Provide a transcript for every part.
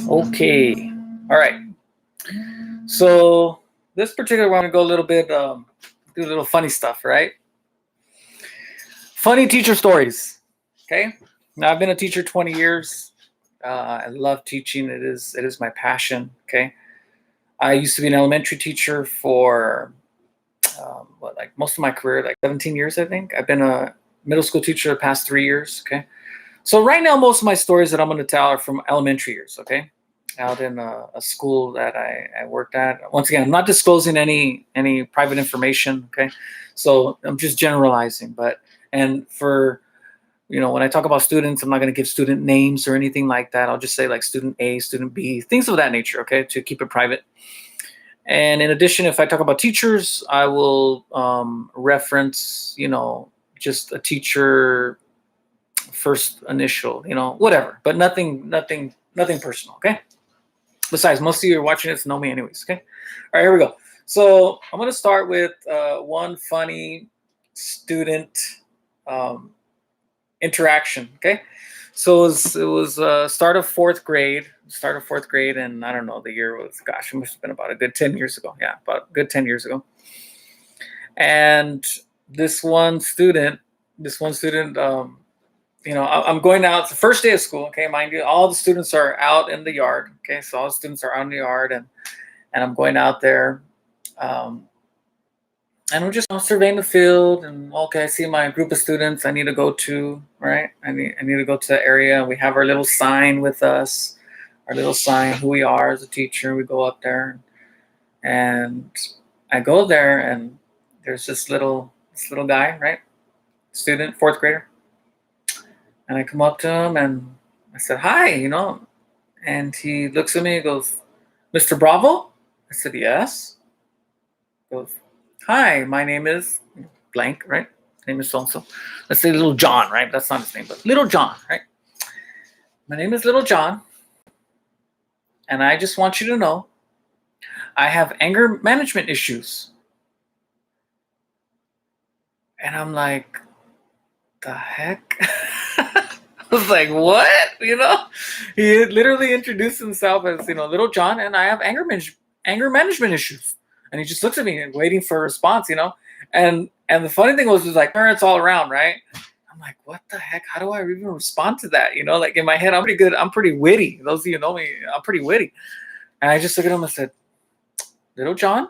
Okay. All right. So this particular one, I'm gonna go a little bit, do a little funny stuff, right? Funny teacher stories. Okay. Now I've been a teacher 20 years. I love teaching. It is my passion. Okay. I used to be an elementary teacher for like most of my career, like 17 years, I think. I've been a middle school teacher the past 3 years. Okay. So right now, most of my stories that I'm going to tell are from elementary years. Okay. Out in a school that I worked at. Once again, I'm not disclosing any private information. Okay. So I'm just generalizing. And for when I talk about students, I'm not going to give student names or anything like that. I'll just say like student A, student B, things of that nature, okay, to keep it private. And in addition, if I talk about teachers, I will reference, just a teacher first initial, whatever, but nothing personal, okay? Besides, most of you are watching this know me anyways, okay? All right, here we go. So I'm going to start with one funny student interaction. Okay, so it was start of fourth grade, and I don't know, the year was, gosh, it must have been about a good 10 years ago. Yeah, about a good 10 years ago. And this one student, I'm going out. It's the first day of school. Okay, mind you, all the students are out in the yard. Okay, so all the students are out in the yard, and I'm going out there. And we're just surveying the field, and okay, I see my group of students I need to go to, right? I need to go to the area. We have our little sign with us, who we are as a teacher. We go up there, and I go there, and there's this little guy, right? Student, fourth grader. And I come up to him, and I said, hi, and he looks at me and goes, Mr. Bravo? I said, yes. He goes, hi, my name is blank, right? Name is so-and-so. Let's say Little John, right? That's not his name, but Little John, right? My name is Little John, and I just want you to know I have anger management issues. And I'm like, the heck? I was like, what? He literally introduced himself as, Little John, and I have anger management issues. And he just looks at me and waiting for a response, And the funny thing was like parents all around, right? I'm like, what the heck? How do I even respond to that? Like in my head, I'm pretty good. I'm pretty witty. Those of you who know me, I'm pretty witty. And I just looked at him and said, Little John,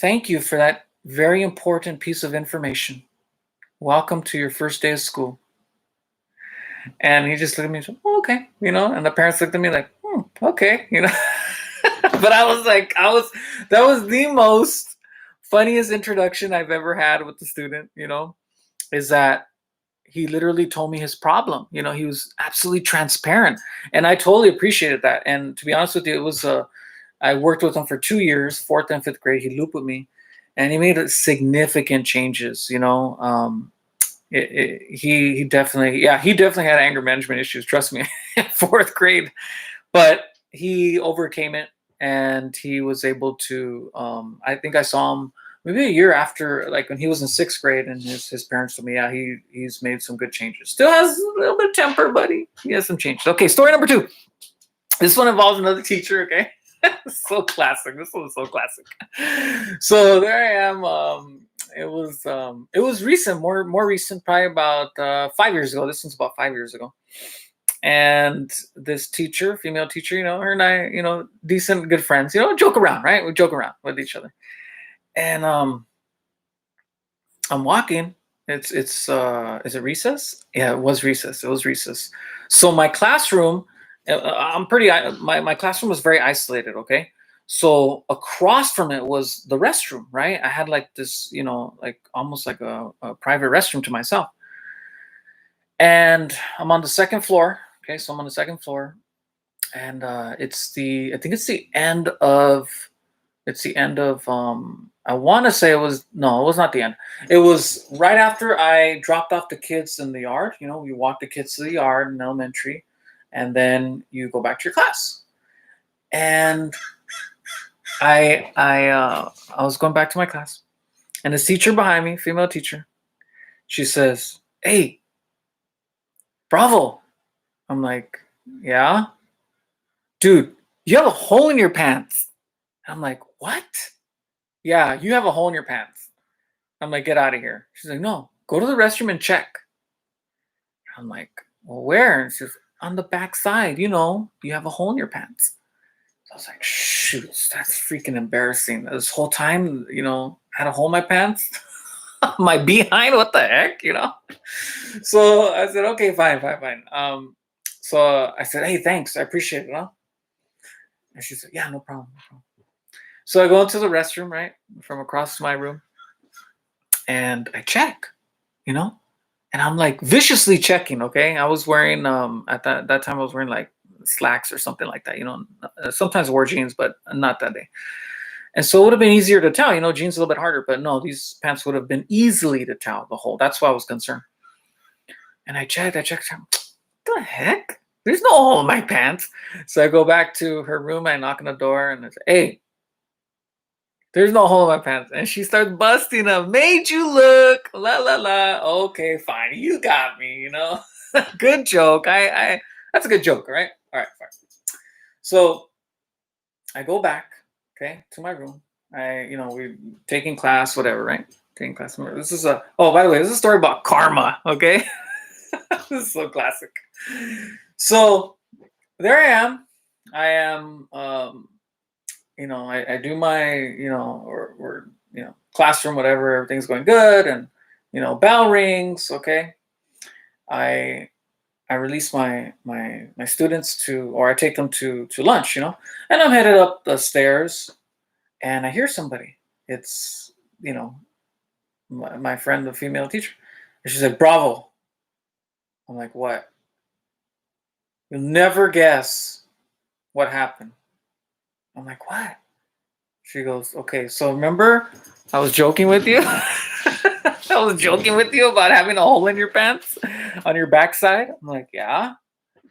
thank you for that very important piece of information. Welcome to your first day of school. And he just looked at me and said, oh, okay, and the parents looked at me like, okay, But I was like, that was the most funniest introduction I've ever had with the student, is that he literally told me his problem. He was absolutely transparent, and I totally appreciated that. And to be honest with you, it was I worked with him for 2 years, fourth and fifth grade. He looped with me, and he made significant changes. He definitely had anger management issues. Trust me, fourth grade, but he overcame it, and he was able to. I think I saw him maybe a year after, like when he was in sixth grade, and his parents told me, yeah, he's made some good changes. Still has a little bit of temper, but he has some changes. Okay, story number 2. This one involves another teacher. Okay, so classic. This one was so classic. So there I am. It was recent, more recent, probably about 5 years ago. This one's about 5 years ago. And this teacher, female teacher, her and I, decent, good friends, joke around, right? We joke around with each other. And I'm walking. It's is it recess? Yeah, it was recess. So my classroom, my classroom was very isolated. Okay. So across from it was the restroom, right? I had like this, like almost like a private restroom to myself. And I'm on the second floor. Okay, so I'm on the second floor, and I think it's the end of. I want to say it was not the end. It was right after I dropped off the kids in the yard. You walk the kids to the yard in elementary, and then you go back to your class. And I was going back to my class, and this teacher behind me, female teacher, she says, "Hey, Bravo." I'm like, yeah. dude, you have a hole in your pants. I'm like, what? Yeah, you have a hole in your pants. I'm like, get out of here. She's like, no, go to the restroom and check. I'm like, well, where? And she's on the back side, you have a hole in your pants. So I was like, shoot, that's freaking embarrassing. This whole time, I had a hole in my pants. My behind, what the heck, So I said, okay, fine, fine, fine. So I said, hey, thanks, I appreciate it, huh? And she said, yeah, no problem, no problem. So I go into the restroom, right, from across my room, and I check, you know, and I'm like viciously checking. Okay, I was wearing at that time I was wearing like slacks or something like that. Sometimes I wore jeans, but not that day. And so it would have been easier to tell. Jeans a little bit harder, but no, these pants would have been easily to tell the hole. That's why I was concerned. And I checked. What the heck? There's no hole in my pants. So I go back to her room. I knock on the door and I say, hey, there's no hole in my pants. And she starts busting up. Made you look. La la la. Okay, fine. You got me, Good joke. I that's a good joke, right? All right, fine. So I go back, okay, to my room. We taking class, whatever, right? Taking class. This is by the way, this is a story about karma, okay? This is so classic. So there I am. I am I do my, or classroom, whatever, everything's going good, and bell rings, okay. I release my students or I take them to lunch, and I'm headed up the stairs, and I hear somebody. It's my friend, the female teacher, and she's like, "Bravo." I'm like, "What?" You'll never guess what happened. I'm like, "What?" She goes, "Okay, so remember, I was joking with you." I was joking with you about having a hole in your pants on your backside. I'm like, "Yeah."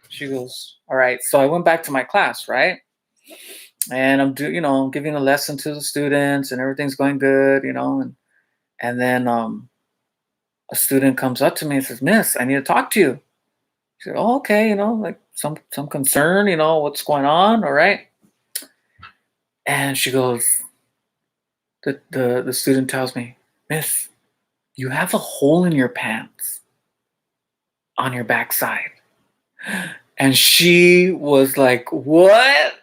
She goes, all right. So I went back to my class, right? And I'm giving a lesson to the students and everything's going good, and then a student comes up to me and says, Miss, I need to talk to you. She said, oh, okay, like some concern, what's going on, all right? And she goes, the student tells me, Miss, you have a hole in your pants on your backside. And she was like, what?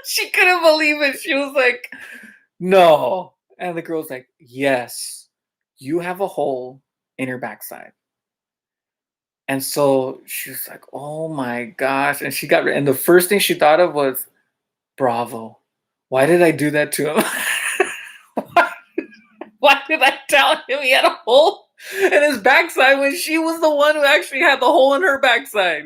She couldn't believe it. She was like, no. And the girl's like, yes, you have a hole in your backside. And so she's like, oh my gosh. And and the first thing she thought of was, bravo. Why did I do that to him? Why did I tell him he had a hole in his backside when she was the one who actually had the hole in her backside,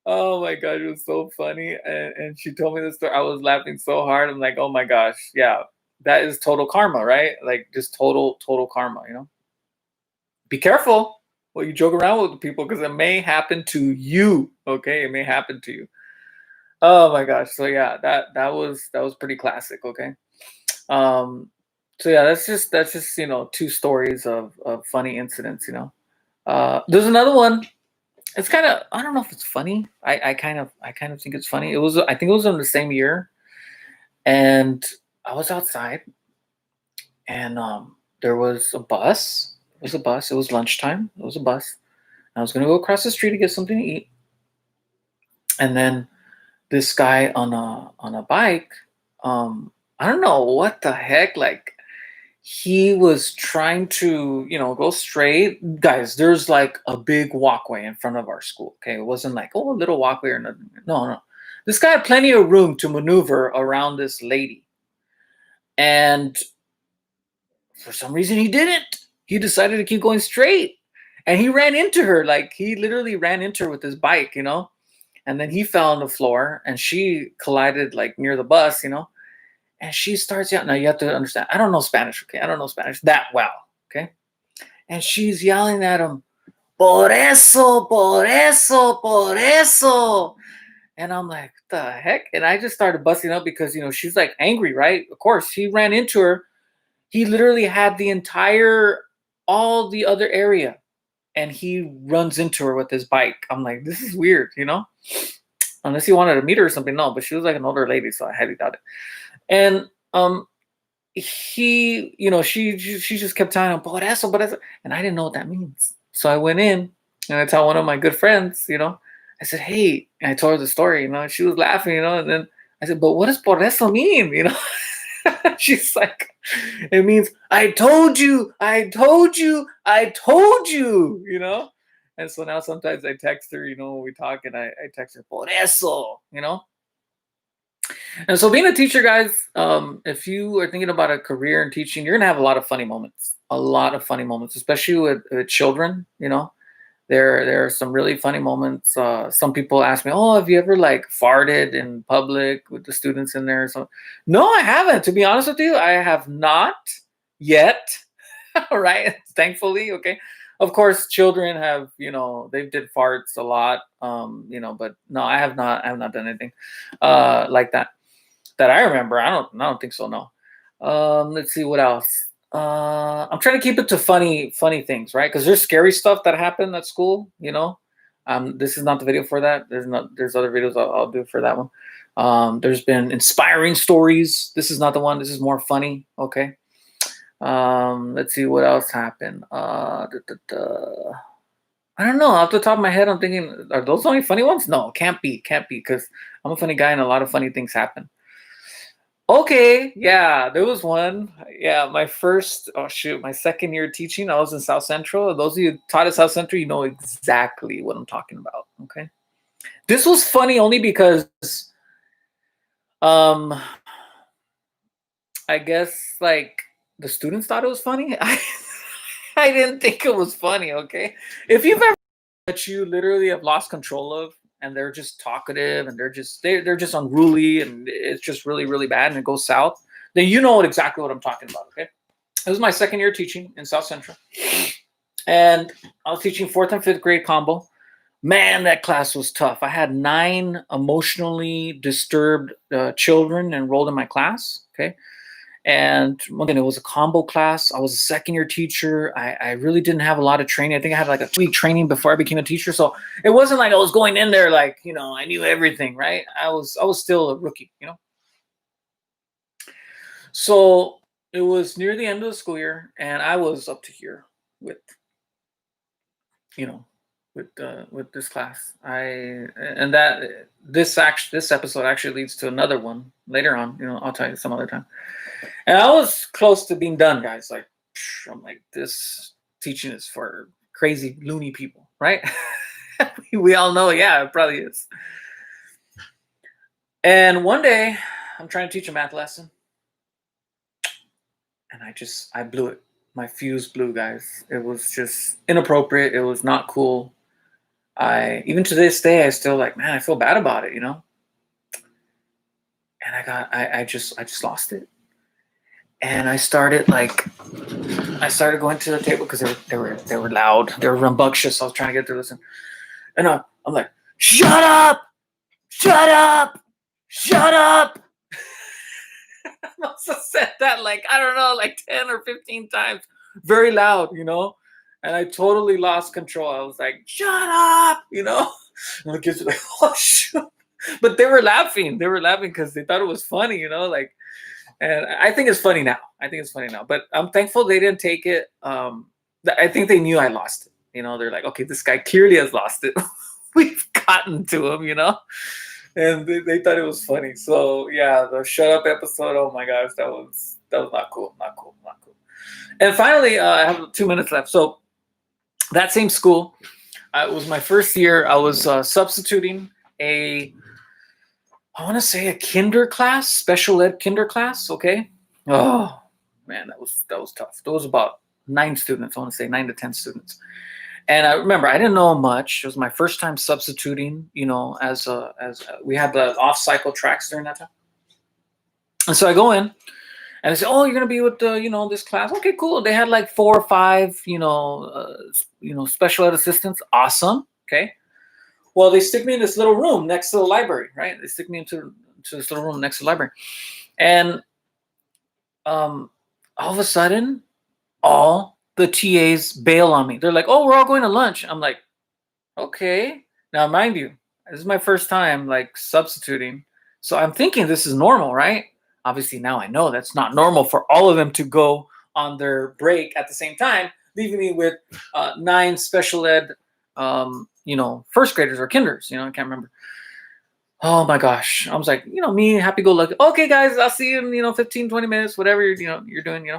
Oh my gosh, it was so funny. And she told me this story. I was laughing so hard. I'm like, oh my gosh, yeah, that is total karma, right? Like just total karma, Be careful what you joke around with people because it may happen to you. Okay, it may happen to you. Oh my gosh. So yeah, that was pretty classic, okay. So yeah, that's just two stories of funny incidents, There's another one. It's kind of, I don't know if it's funny. I kind of think it's funny. I think it was in the same year, and I was outside, and there was a bus. It was a bus. It was lunchtime. It was a bus. I was gonna go across the street to get something to eat, and then this guy on a bike. I don't know what the heck. Like he was trying to, go straight. Guys, there's like a big walkway in front of our school. Okay, it wasn't like a little walkway or nothing. No, no. This guy had plenty of room to maneuver around this lady, and for some reason he didn't. He decided to keep going straight, and he ran into her. Like he literally ran into her with his bike, And then he fell on the floor, and she collided like near the bus, And she starts yelling. Now you have to understand. I don't know Spanish. Okay, I don't know Spanish that well. Okay, and she's yelling at him, "Por eso, por eso, por eso." And I'm like, the heck? And I just started busting up because she's like angry, right? Of course, he ran into her. He literally had all the other area, and he runs into her with his bike. I'm like, this is weird, unless he wanted to meet her or something. No, but she was like an older lady, so I highly doubt it. And he, she just kept telling him, por eso, por eso. And I didn't know what that means. So I went in and I tell one of my good friends, I said, hey, and I told her the story, she was laughing, and then I said, but what does por eso mean? She's like, it means, I told you, I told you, I told you, And so now sometimes I text her, when we talk, and I text her, por eso. And so being a teacher, guys, if you are thinking about a career in teaching, you're gonna have a lot of funny moments. A lot of funny moments, especially with children. There are some really funny moments. Some people ask me, "Oh, have you ever like farted in public with the students in there?" So, no, I haven't. To be honest with you, I have not yet. Right? Thankfully, okay. Of course, children have, they did farts a lot, but no, I have not. I have not done anything like that I remember. I don't think so. No. Let's see what else. I'm trying to keep it to funny things, right? Because there's scary stuff that happened at school. This is not the video for that. There's other videos I'll do for that one. There's been inspiring stories. This is not the one. This is more funny. Okay. Let's see what else happened. I don't know. Off the top of my head, I'm thinking, are those the only funny ones? No, can't be, because I'm a funny guy and a lot of funny things happen. Okay, yeah, there was one. Yeah, my second year teaching, I was in South Central. Those of you who taught at South Central, you know exactly what I'm talking about. Okay. This was funny only because um I guess like the students thought it was funny. I didn't think it was funny, okay? If you've ever that you literally have lost control of, and they're just talkative, and they're just unruly, and it's just really, really bad, and it goes south, then you know exactly what I'm talking about, okay? It was my second year teaching in South Central, and I was teaching 4th and 5th grade combo. Man, that class was tough. I had 9 emotionally disturbed children enrolled in my class, okay? And again, it was a combo class. I was a second year teacher. I really didn't have a lot of training. I think I had like a 2-week training before I became a teacher. So it wasn't like I was going in there like, I knew everything, right? I was still a rookie. So it was near the end of the school year, and I was up to here with, with this class. This episode actually leads to another one later on. I'll tell you some other time. And I was close to being done, guys. Like, I'm like, this teaching is for crazy, loony people, right? We all know, yeah, it probably is. And one day, I'm trying to teach a math lesson, and I blew it. My fuse blew, guys. It was just inappropriate. It was not cool. Even to this day, I still like, man, I feel bad about it, And I just lost it. And I started going to the table because they were loud, they were rambunctious. I was trying to get through this, and I'm like, shut up, shut up, shut up. I must have said that like, I don't know, like 10 or 15 times, very loud, and I totally lost control. I was like, shut up, and the kids were like, oh shoot. But they were laughing because they thought it was funny, like. And I think it's funny now. But I'm thankful they didn't take it. I think they knew I lost it. They're like, okay, this guy clearly has lost it. We've gotten to him, and they thought it was funny. So yeah, the shut up episode. Oh my gosh, that was not cool. And finally, I have 2 minutes left. So that same school, it was my first year. I was substituting I want to say a kinder class, special ed kinder class. Okay. Oh man, that was tough. There was about 9 students. I want to say 9 to 10 students. And I remember I didn't know much. It was my first time substituting. As we had the off cycle tracks during that time. And so I go in, and they say, "Oh, you're gonna be with this class. Okay, cool." They had like 4 or 5 special ed assistants. Awesome. Okay. Well, they stick me in this little room next to the library, right? They stick me into this little room next to the library. And all of a sudden, all the TAs bail on me. They're like, oh, we're all going to lunch. I'm like, okay. Now, mind you, This is my first time like substituting. So I'm thinking this is normal, right? Obviously now I know that's not normal for all of them to go on their break at the same time, leaving me with 9 special ed, first graders or kinders. I can't remember. Oh my gosh. I was like, me happy go lucky. Okay, guys, I'll see you in, 15, 20 minutes, whatever you're doing.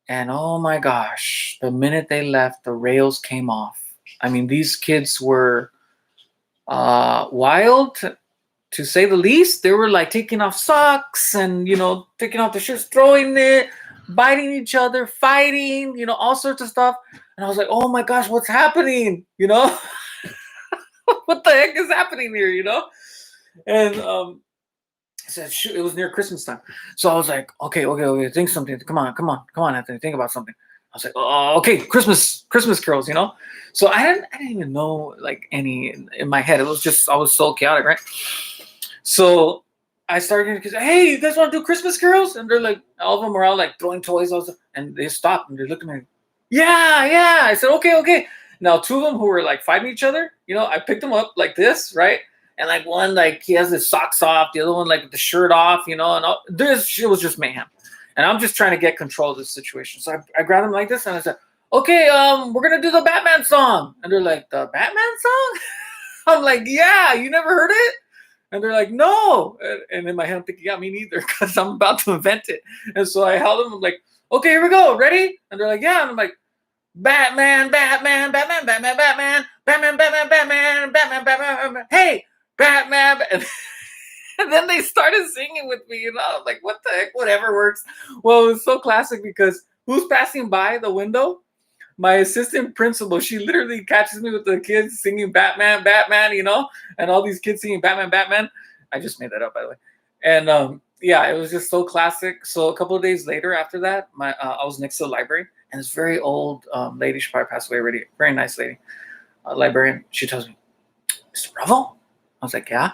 And oh my gosh, the minute they left, the rails came off. I mean, these kids were wild to say the least. They were like taking off socks and, taking off the shirts, throwing it, biting each other, fighting, all sorts of stuff. And I was like, oh my gosh, what's happening? What the heck is happening here? And I said, shoot, it was near Christmas time. So I was like, okay, think something. Come on, Anthony, think about something. I was like, oh, okay, Christmas carols, So I didn't even know like any in my head. It was just, I was so chaotic, right? So I started to say, hey, you guys want to do Christmas carols? And they're like, all of them were out like throwing toys, and they stopped and they looked at me, yeah. I said, okay. Now 2 of them who were like fighting each other, I picked them up like this, right? And like one, like he has his socks off, the other one like with the shirt off, and this it was just mayhem. And I'm just trying to get control of this situation. So I grabbed them like this and I said, okay, we're gonna do the Batman song. And they're like, the Batman song? I'm like, yeah, you never heard it? And they're like, no. And in my head I'm thinking, yeah, me neither, because I'm about to invent it. And so I held them, I'm like, okay, here we go, ready? And they're like, yeah. And I'm like, Batman, Batman, Batman, Batman, Batman, Batman, Batman, Batman, Batman, Batman, hey, Batman. And then they started singing with me, like, what the heck, whatever works. Well, it was so classic because who's passing by the window? My assistant principal. She literally catches me with the kids singing Batman, Batman, and all these kids singing Batman, Batman. I just made that up, by the way. And yeah, it was just so classic. So a couple of days later after that, I was next to the library, and this very old lady, she probably passed away already, very nice lady, librarian. She tells me, Mr. Bravo? I was like, yeah.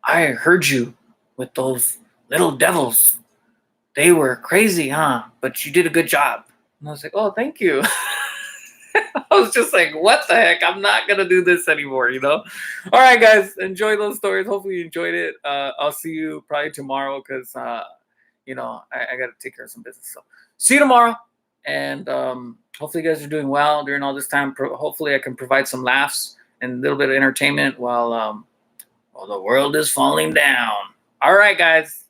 I heard you with those little devils. They were crazy, huh? But you did a good job. And I was like, oh, thank you. I was just like, what the heck? I'm not going to do this anymore, All right, guys, enjoy those stories. Hopefully you enjoyed it. I'll see you probably tomorrow because, I got to take care of some business. So see you tomorrow. And hopefully you guys are doing well during all this time. Hopefully I can provide some laughs and a little bit of entertainment while the world is falling down. All right, guys.